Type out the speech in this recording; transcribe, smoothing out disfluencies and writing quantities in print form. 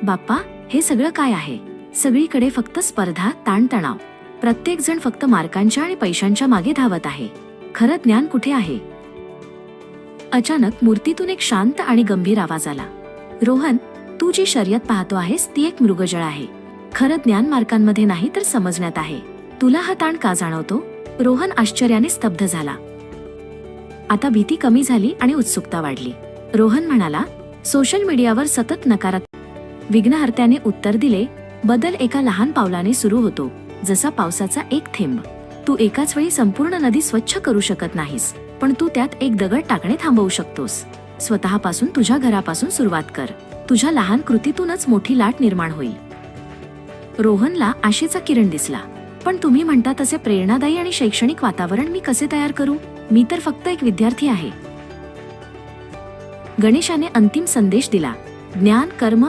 बाप्पा, हे सगळं काय आहे? सगळीकडे फक्त स्पर्धा, ताणतणाव. प्रत्येक जण फक्त मार्कांच्या आणि पैशांच्या मागे धावत आहे. खरं ज्ञान कुठे आहे? अचानक मूर्तीतून एक शांत आणि गंभीर आवाज आला. रोहन, तू जी शर्यत पाहतो आहेस ती एक मृगजळ आहे. खरं ज्ञान मार्कांमध्ये नाही तर समजण्यात आहे. तुला हा ताण का जाणवतो? रोहन आश्चर्याने स्तब्ध झाला. आता भीती कमी झाली आणि उत्सुकता वाढली. रोहन म्हणाला, सोशल मीडियावर सतत नकारात्मक. विघ्नहर्त्याने उत्तर दिले, बदल एका लहान पावलाने सुरू होतो, जसा पावसाचा एक थेंब. तू एकाच वेळी संपूर्ण नदी स्वच्छ करू शकत नाहीस, पण तू त्यात एक दगड टाकणे थांबवू शकतोस. स्वतःपासून, तुझ्या घरापासून सुरुवात कर. तुझ्या लहान कृतीतूनच मोठी लाट निर्माण होईल. रोहनला आशेचा किरण दिसला. पण तुम्ही म्हणता तसे प्रेरणादायी आणि शैक्षणिक वातावरण मी कसे तयार करू? मी तर फक्त एक विद्यार्थी आहे. गणेशाने अंतिम संदेश दिला. ज्ञान, कर्म